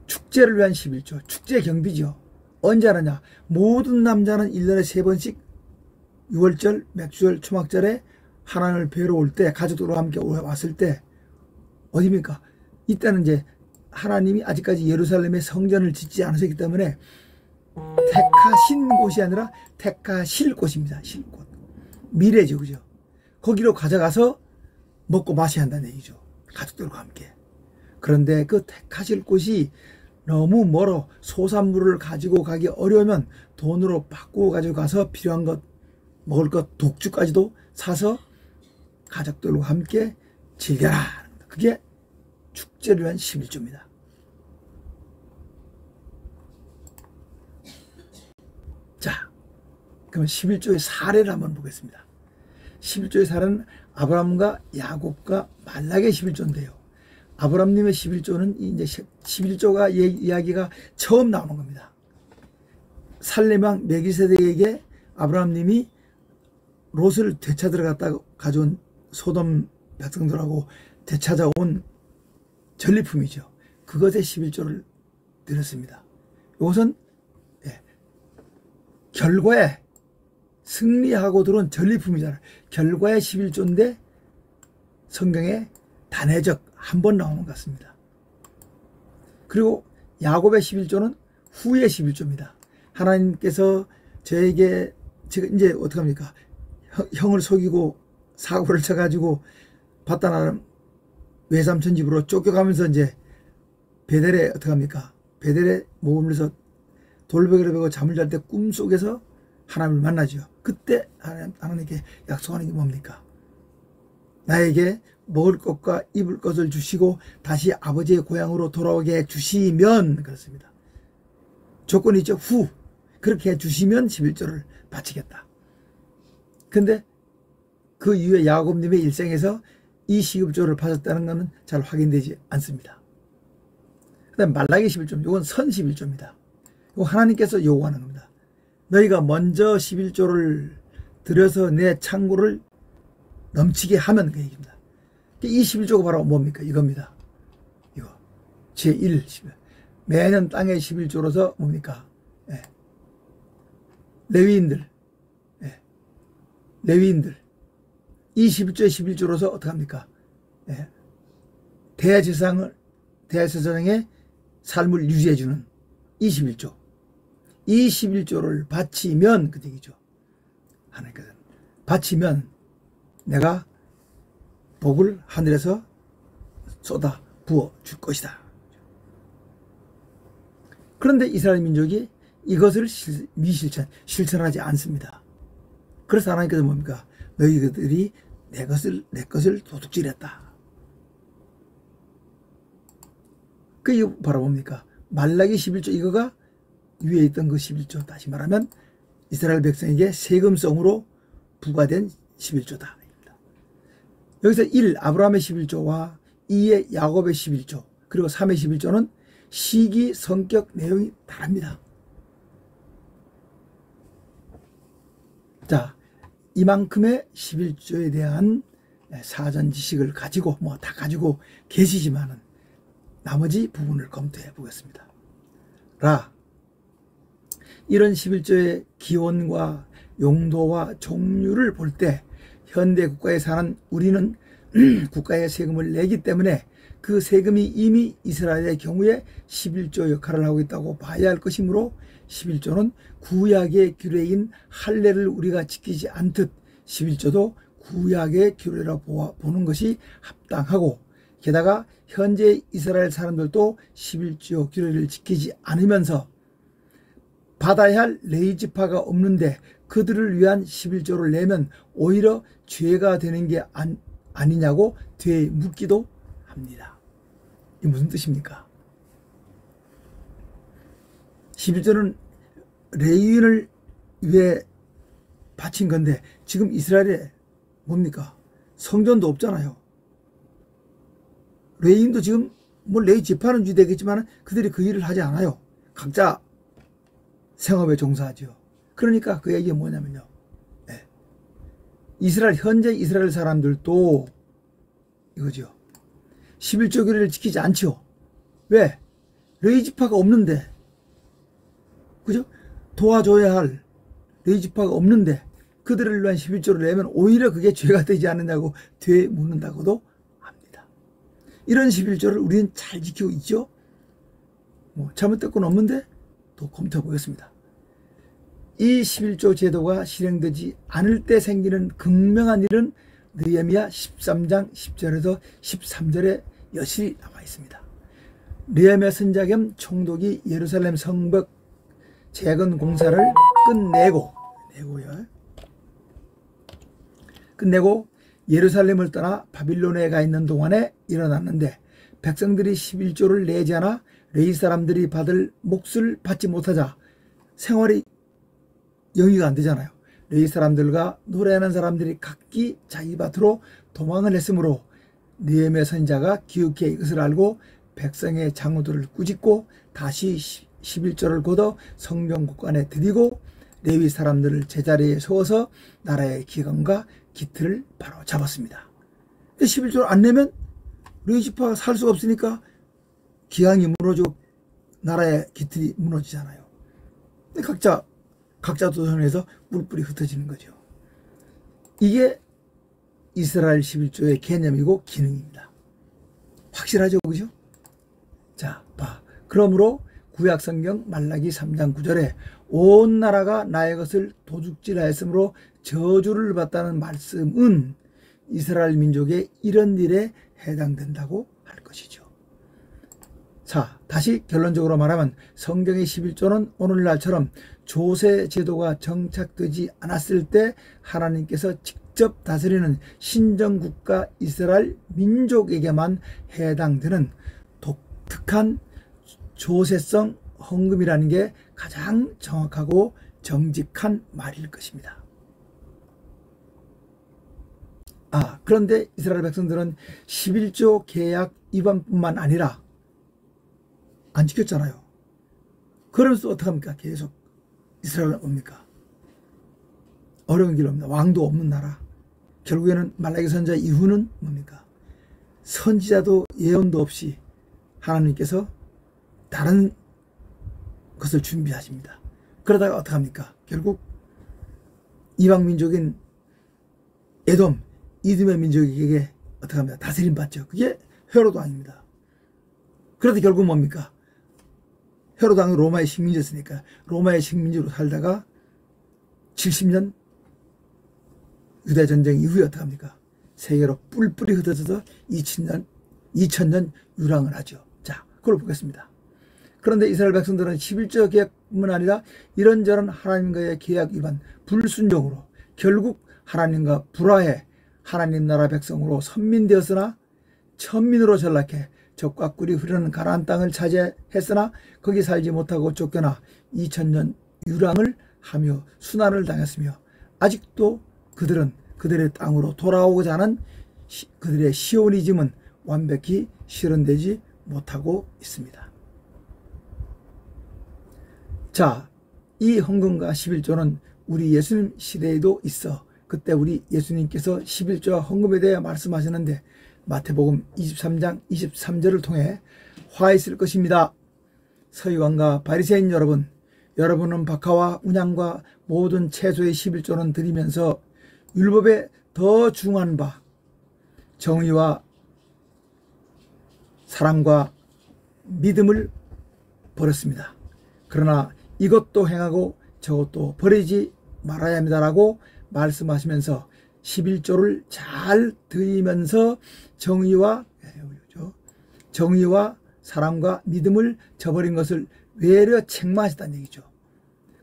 축제를 위한 11조. 축제 경비죠. 언제 하느냐? 모든 남자는 1년에 3번씩 6월절, 맥주절, 초막절에 하나님을 뵈러 올 때, 가족들과 함께 왔을 때 어디입니까? 이때는 이제 하나님이 아직까지 예루살렘에 성전을 짓지 않으셨기 때문에 택하신 곳이 아니라 택하실 곳입니다. 실 곳. 미래죠. 그죠? 거기로 가져가서 먹고 마셔야 한다는 얘기죠. 가족들과 함께. 그런데 그 택하실 곳이 너무 멀어 소산물을 가지고 가기 어려우면 돈으로 바꾸고 가지고 가서 필요한 것, 먹을 것, 독주까지도 사서 가족들과 함께 즐겨라. 그게 축제를 위한 11조입니다. 자, 그럼 11조의 사례를 한번 보겠습니다. 11조의 사례는 아브라함과 야곱과 말락의 11조인데요. 아브라함님의 11조는 이제 11조가 이야기가 처음 나오는 겁니다. 살렘왕 멜기세덱에게 아브라함님이 롯을 되찾으러 갔다가 가져온 소돔 백성들하고 되찾아온 전리품이죠. 그것의 11조를 드렸습니다. 이것은 결과에 승리하고 들어온 전리품이잖아요. 결과의 11조인데 성경에 단회적 한 번 나오는 것 같습니다. 그리고 야곱의 11조는 후의 11조입니다. 하나님께서 저에게, 제가 이제 어떡합니까? 형을 속이고 사고를 쳐가지고 바다나는 외삼촌 집으로 쫓겨가면서 이제 베델에 어떡합니까? 베델에 모험을 해서 돌베개를 베고 잠을 잘 때 꿈속에서 하나님을 만나죠. 그때 하나님께 약속하는 게 뭡니까? 나에게 먹을 것과 입을 것을 주시고 다시 아버지의 고향으로 돌아오게 해 주시면, 그렇습니다. 조건이 있죠. 후. 그렇게 해 주시면 11조를 바치겠다. 근데 그 이후에 야곱님의 일생에서 이 시급조를 받았다는 것은 잘 확인되지 않습니다. 그 다음 말라기 11조, 이건 선 11조입니다. 이거 하나님께서 요구하는 겁니다. 너희가 먼저 11조를 들여서 내 창고를 넘치게 하면 그 얘기입니다. 이 11조가 바로 뭡니까? 이겁니다. 이거 제1 11. 매년 땅의 11조로서 뭡니까? 예. 레위인들 이 11조의 11조로서 어떻게 합니까? 예. 대제사장의 삶을 유지해주는 이 11조. 이 11조를 바치면 그 얘기죠. 하나님께서 바치면 내가 복을 하늘에서 쏟아 부어 줄 것이다. 그런데 이스라엘 민족이 이것을 실천하지 않습니다. 그래서 하나님께서 뭡니까? 너희들이 내 것을 도둑질했다. 그게 바로 뭡니까? 말라기 11조, 이거가 위에 있던 그 11조, 다시 말하면 이스라엘 백성에게 세금성으로 부과된 11조다. 여기서 1. 아브라함의 11조와 2의 야곱의 11조, 그리고 3의 11조는 시기, 성격, 내용이 다릅니다. 자, 이만큼의 11조에 대한 사전 지식을 가지고 다 가지고 계시지만은 나머지 부분을 검토해 보겠습니다. 이런 11조의 기원과 용도와 종류를 볼 때 현대 국가에 사는 우리는 국가의 세금을 내기 때문에 그 세금이 이미 이스라엘의 경우에 11조 역할을 하고 있다고 봐야 할 것이므로 11조는 구약의 규례인 할례를 우리가 지키지 않듯 11조도 구약의 규례로 보는 것이 합당하고, 게다가 현재 이스라엘 사람들도 11조 규례를 지키지 않으면서 받아야 할 레위지파가 없는데 그들을 위한 11조를 내면 오히려 죄가 되는 게 아니냐고 되묻기도 합니다. 이게 무슨 뜻입니까? 11조는 레위인을 위해 바친 건데 지금 이스라엘에 뭡니까? 성전도 없잖아요. 레위인도 지금 레위 지파는 되겠지만 그들이 그 일을 하지 않아요. 각자 생업에 종사하죠. 그러니까 그 얘기가 뭐냐면요, 현재 이스라엘 사람들도 이거죠. 11조 규례를 지키지 않죠. 왜? 레위 지파가 없는데, 그죠? 도와줘야 할 레위 지파가 없는데 그들을 위한 11조를 내면 오히려 그게 죄가 되지 않느냐고 되묻는다고도 합니다. 이런 11조를 우리는 잘 지키고 있죠. 잘못될 건 없는데 또 검토해 보겠습니다. 이 11조 제도가 실행되지 않을 때 생기는 극명한 일은 느헤미야 13장 10절에서 13절에 여실히 나와 있습니다. 느헤미야 선지자 겸 총독이 예루살렘 성벽 재건 공사를 끝내고 예루살렘을 떠나 바빌론에 가 있는 동안에 일어났는데, 백성들이 11조를 내지 않아 레위 사람들이 받을 몫을 받지 못하자 생활이 영위가 안 되잖아요. 레위 사람들과 노래하는 사람들이 각기 자기 밭으로 도망을 했으므로 느헤미야 선지자가 기웃해 이것을 알고 백성의 장로들을 꾸짖고 다시 11조를 걷어 성전 곳간에 드리고 레위 사람들을 제자리에 세워서 나라의 기강과 기틀을 바로 잡았습니다. 11조를 안 내면 레위 지파가 살 수가 없으니까 기강이 무너지고 나라의 기틀이 무너지잖아요. 각자 도전해서 뿔뿔이 흩어지는 거죠. 이게 이스라엘 11조의 개념이고 기능입니다. 확실하죠, 그죠? 자, 그러므로 구약 성경 말라기 3장 9절에 온 나라가 나의 것을 도둑질하였으므로 저주를 받다는 말씀은 이스라엘 민족의 이런 일에 해당된다고 할 것이죠. 자, 다시 결론적으로 말하면 성경의 11조는 오늘날처럼 조세 제도가 정착되지 않았을 때 하나님께서 직접 다스리는 신정국가 이스라엘 민족에게만 해당되는 독특한 조세성 헌금이라는 게 가장 정확하고 정직한 말일 것입니다. 그런데 이스라엘 백성들은 11조 계약 위반뿐만 아니라 안 지켰잖아요. 그러면서 어떡합니까? 계속 이스라엘은 뭡니까? 어려운 길입니다. 왕도 없는 나라. 결국에는 말라기 선지자 이후는 뭡니까? 선지자도 예언도 없이 하나님께서 다른 것을 준비하십니다. 그러다가 어떡합니까? 결국 이방 민족인 에돔, 이듬의 민족에게 어떡합니까? 다스림 받죠. 그게 헤롯 왕입니다. 그래도 결국 뭡니까? 헤롯 왕은 로마의 식민지였으니까 로마의 식민지로 살다가 70년 유대 전쟁 이후에 어떡합니까? 세계로 뿔뿔이 흩어져서 2000년 유랑을 하죠. 자, 그걸 보겠습니다. 그런데 이스라엘 백성들은 11조 계약뿐만 아니라 이런저런 하나님과의 계약 위반, 불순종으로 결국 하나님과 불화해 하나님 나라 백성으로 선민되었으나 천민으로 전락해 적과 꿀이 흐르는 가나안 땅을 차지했으나 거기 살지 못하고 쫓겨나 2000년 유랑을 하며 순환을 당했으며 아직도 그들은 그들의 땅으로 돌아오고자 하는 그들의 시오니즘은 완벽히 실현되지 못하고 있습니다. 자, 이 헌금과 11조는 우리 예수님 시대에도 있어. 그때 우리 예수님께서 11조와 헌금에 대해 말씀하셨는데 마태복음 23장 23절을 통해 화 있을 것입니다. 서기관과 바리새인 여러분, 여러분은 박하와 운양과 모든 채소의 11조는 드리면서 율법에 더 중한 바 정의와 사랑과 믿음을 버렸습니다. 그러나 이것도 행하고 저것도 버리지 말아야 합니다라고 말씀하시면서 11조를 잘 드리면서 정의와 사랑과 믿음을 저버린 것을 외려 책망하셨다는 얘기죠.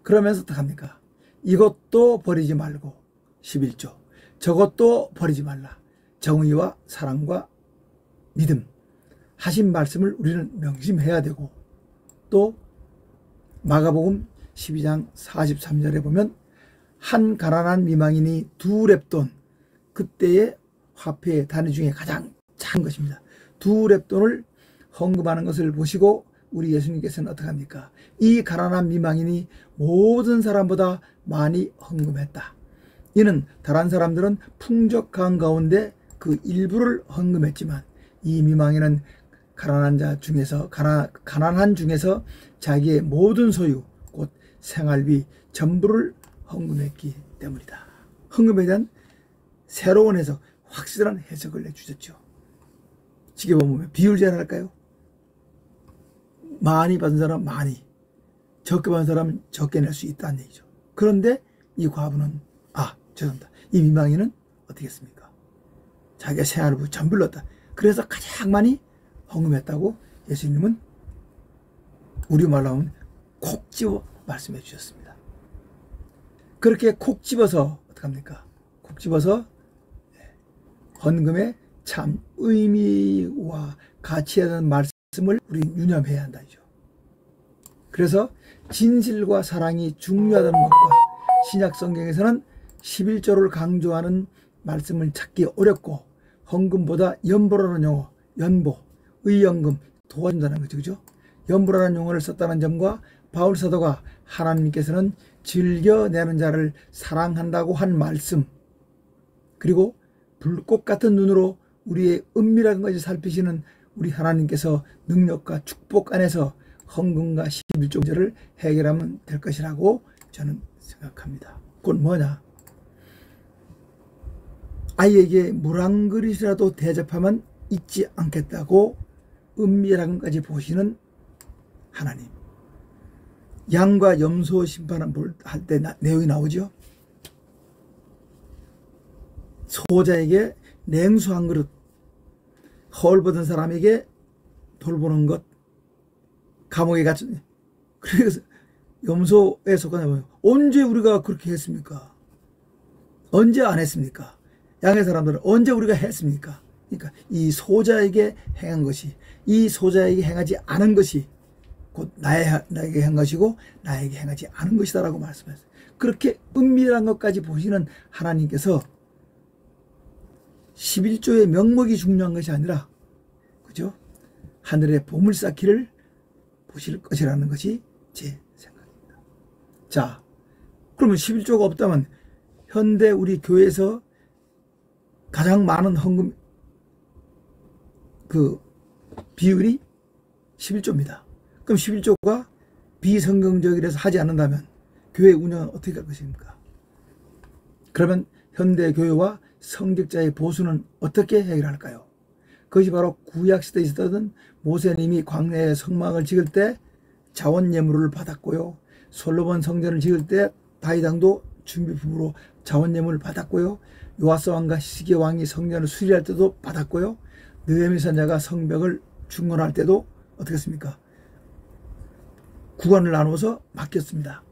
그러면서 어떡합니까? 이것도 버리지 말고 11조 저것도 버리지 말라. 정의와 사랑과 믿음 하신 말씀을 우리는 명심해야 되고 또 마가복음 12장 43절에 보면 한 가난한 미망인이 2렙돈, 그때의 화폐의 단위 중에 가장 작은 것입니다. 2렙돈을 헌금하는 것을 보시고 우리 예수님께서는 어떻게 합니까? 이 가난한 미망인이 모든 사람보다 많이 헌금했다. 이는 다른 사람들은 풍족한 가운데 그 일부를 헌금했지만 이 미망인은 가난한 중에서 자기의 모든 소유 곧 생활비 전부를 헌금했기 때문이다. 헌금에 대한 새로운 해석, 확실한 해석을 내주셨죠. 지켜보면 비율제를 할까요? 많이 받은 사람 많이, 적게 받은 사람은 적게 낼 수 있다는 얘기죠. 그런데 이 과부는 죄송합니다. 이 미망인은 어떻게 했습니까? 자기가 생활비 전부를 넣었다. 그래서 가장 많이 헌금했다고 예수님은 우리말로 하면 콕 집어 말씀해 주셨습니다. 그렇게 콕 집어서 어떡합니까? 콕 집어서 헌금의 참 의미와 가치에 대한 말씀을 우리 유념해야 한다죠. 그래서 진실과 사랑이 중요하다는 것과 신약 성경에서는 11조를 강조하는 말씀을 찾기 어렵고 헌금보다 연보라는 용어, 연보, 의연금 도와준다는 거죠. 그죠? 연보라는 용어를 썼다는 점과 바울 사도가 하나님께서는 즐겨내는 자를 사랑한다고 한 말씀, 그리고 불꽃 같은 눈으로 우리의 은밀한 것을 살피시는 우리 하나님께서 능력과 축복 안에서 헌금과 11조 문제를 해결하면 될 것이라고 저는 생각합니다. 그건 뭐냐? 아이에게 물 한 그릇이라도 대접하면 잊지 않겠다고 은밀한 것까지 보시는 하나님. 양과 염소 심판을 할 때 내용이 나오죠. 소자에게 냉수 한 그릇, 허울 벗은 사람에게 돌보는 것, 감옥에 갇힌, 그래서 염소에 속하냐면 언제 우리가 그렇게 했습니까? 언제 안 했습니까? 양의 사람들은 언제 우리가 했습니까? 그러니까 이 소자에게 행한 것이, 이 소자에게 행하지 않은 것이 곧 나에게 한 것이고 나에게 행하지 않은 것이다라고 말씀했어요. 그렇게 은밀한 것까지 보시는 하나님께서 11조의 명목이 중요한 것이 아니라, 그죠? 하늘의 보물 쌓기를 보실 것이라는 것이 제 생각입니다. 자, 그러면 11조가 없다면 현대 우리 교회에서 가장 많은 헌금 그 비율이 11조입니다. 그럼 11조가 비성경적이라서 하지 않는다면 교회 운영은 어떻게 할 것입니까? 그러면 현대 교회와 성직자의 보수는 어떻게 해결할까요? 그것이 바로 구약시대에 있었던 모세님이 광야에 성막을 지을 때 자원 예물을 받았고요. 솔로몬 성전을 지을 때 다윗왕도 준비품으로 자원 예물을 받았고요. 요아스 왕과 히스기야 왕이 성전을 수리할 때도 받았고요. 느헤미 선지자가 성벽을 중건할 때도 어떻게 했습니까? 구간을 나누어서 맡겼습니다.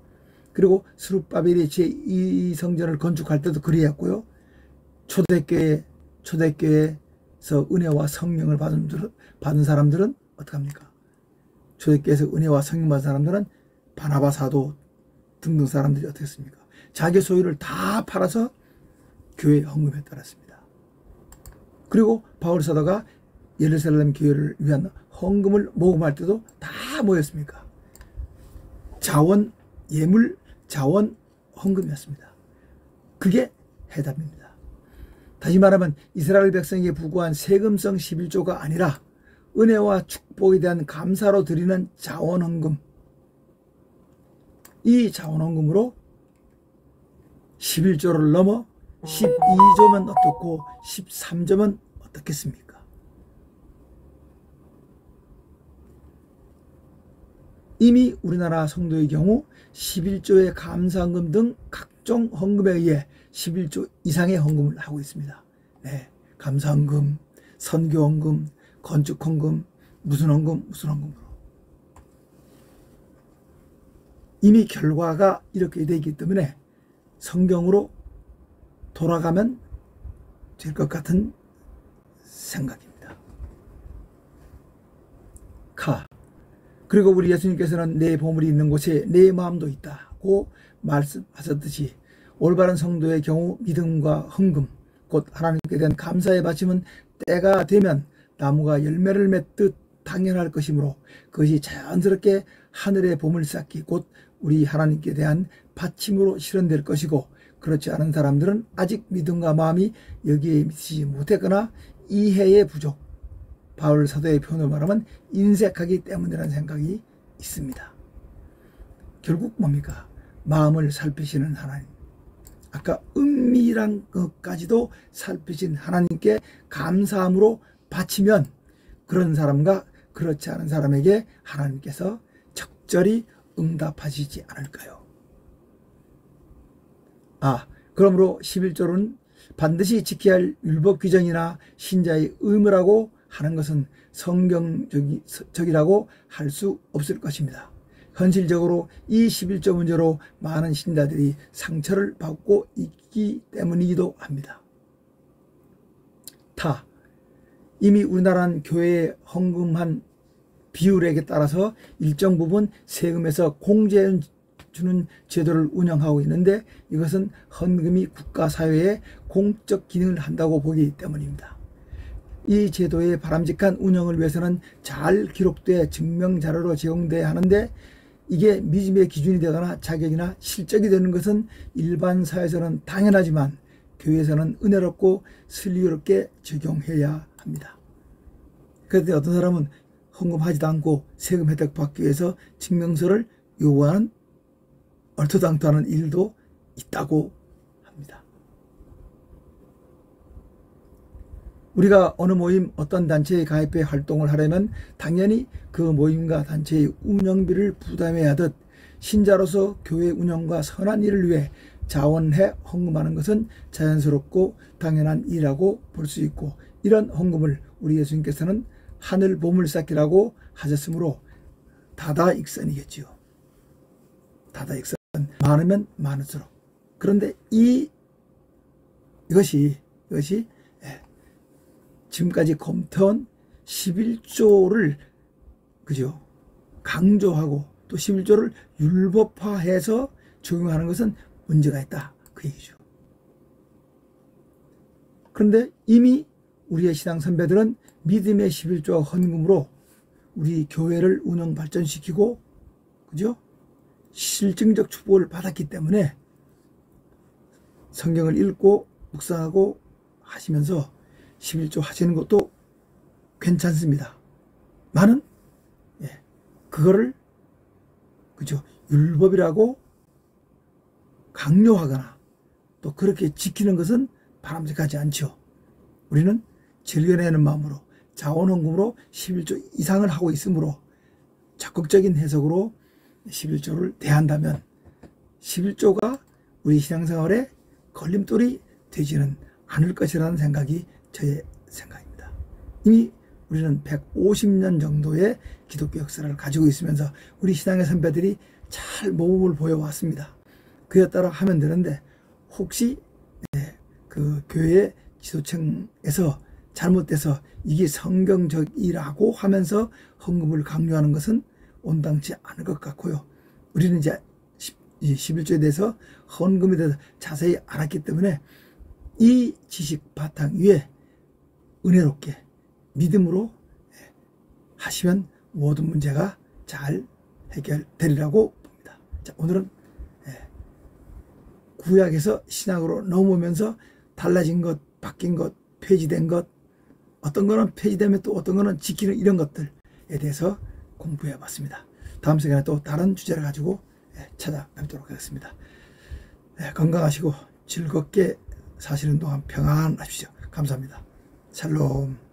그리고 스룹바벨이 제2성전을 건축할 때도 그리했고요. 초대교회에서 은혜와 성령을 받은 사람들은 어떻게 합니까? 초대교회에서 은혜와 성령 받은 사람들은 바나바 사도 등등 사람들이 어떻게 했습니까? 자기 소유를 다 팔아서 교회 헌금에 따랐습니다. 그리고 바울 사도가 예루살렘 교회를 위한 헌금을 모금할 때도 다 뭐였습니까? 자원, 예물, 자원, 헌금이었습니다. 그게 해답입니다. 다시 말하면 이스라엘 백성에게 부과한 세금성 11조가 아니라 은혜와 축복에 대한 감사로 드리는 자원 헌금, 이 자원 헌금으로 11조를 넘어 12조면 어떻고 13조면 어떻겠습니까? 이미 우리나라 성도의 경우 11조의 감사헌금 등 각종 헌금에 의해 11조 이상의 헌금을 하고 있습니다. 네, 감사헌금, 선교헌금, 건축헌금, 무슨 헌금으로. 이미 결과가 이렇게 되기 때문에 성경으로 돌아가면 될 것 같은 생각입니다. 그리고 우리 예수님께서는 내 보물이 있는 곳에 내 마음도 있다고 말씀하셨듯이 올바른 성도의 경우 믿음과 헌금, 곧 하나님께 대한 감사의 바침은 때가 되면 나무가 열매를 맺듯 당연할 것이므로 그것이 자연스럽게 하늘의 보물 쌓기, 곧 우리 하나님께 대한 바침으로 실현될 것이고, 그렇지 않은 사람들은 아직 믿음과 마음이 여기에 미치지 못했거나 이해의 부족, 바울 사도의 표현을 말하면 인색하기 때문이라는 생각이 있습니다. 결국 뭡니까? 마음을 살피시는 하나님, 아까 은밀한 것까지도 살피신 하나님께 감사함으로 바치면 그런 사람과 그렇지 않은 사람에게 하나님께서 적절히 응답하시지 않을까요? 그러므로 11조는 반드시 지켜야 할 율법 규정이나 신자의 의무라고 하는 것은 성경적이라고 할 수 없을 것입니다. 현실적으로 이 11조 문제로 많은 신자들이 상처를 받고 있기 때문이기도 합니다. 이미 우리나라는 교회에 헌금한 비율에 따라서 일정 부분 세금에서 공제 주는 제도를 운영하고 있는데, 이것은 헌금이 국가 사회에 공적 기능을 한다고 보기 때문입니다. 이 제도의 바람직한 운영을 위해서는 잘 기록돼 증명자료로 제공돼야 하는데, 이게 믿음의 기준이 되거나 자격이나 실적이 되는 것은 일반 사회에서는 당연하지만 교회에서는 은혜롭고 슬기롭게 적용해야 합니다. 그런데 어떤 사람은 헌금하지도 않고 세금 혜택 받기 위해서 증명서를 요구하는 얼토당토하는 일도 있다고 합니다. 우리가 어느 모임, 어떤 단체에 가입해 활동을 하려면 당연히 그 모임과 단체의 운영비를 부담해야 하듯 신자로서 교회 운영과 선한 일을 위해 자원해 헌금하는 것은 자연스럽고 당연한 일이라고 볼 수 있고, 이런 헌금을 우리 예수님께서는 하늘 보물 쌓기라고 하셨으므로 다다익선이겠지요. 다다익선, 많으면 많을수록. 그런데 이것이 지금까지 검토한 11조를 그죠? 강조하고 또 11조를 율법화해서 적용하는 것은 문제가 있다, 그 얘기죠. 그런데 이미 우리의 신앙 선배들은 믿음의 11조와 헌금으로 우리 교회를 운영 발전시키고, 그죠? 실증적 축복을 받았기 때문에 성경을 읽고 묵상하고 하시면서 11조 하시는 것도 괜찮습니다. 나는 그거를, 그죠? 율법이라고 강요하거나 또 그렇게 지키는 것은 바람직하지 않죠. 우리는 즐겨내는 마음으로 자원헌금으로 11조 이상을 하고 있으므로 적극적인 해석으로 11조를 대한다면 11조가 우리 신앙생활에 걸림돌이 되지는 않을 것이라는 생각이 저의 생각입니다. 이미 우리는 150년 정도의 기독교 역사를 가지고 있으면서 우리 신앙의 선배들이 잘 모범을 보여왔습니다. 그에 따라 하면 되는데, 혹시 그 교회 지도층에서 잘못돼서 이게 성경적이라고 하면서 헌금을 강요하는 것은 온당치 않을 것 같고요. 우리는 이제 11조에 대해서, 헌금에 대해서 자세히 알았기 때문에 이 지식 바탕 위에 은혜롭게 믿음으로 하시면 모든 문제가 잘 해결되리라고 봅니다. 자, 오늘은 구약에서 신약으로 넘어오면서 달라진 것, 바뀐 것, 폐지된 것, 어떤 거는 폐지되면 또 어떤 거는 지키는 이런 것들에 대해서 공부해 봤습니다. 다음 시간에 또 다른 주제를 가지고 찾아뵙도록 하겠습니다. 건강하시고 즐겁게 사시는 동안 평안하십시오. 감사합니다. 샬롬.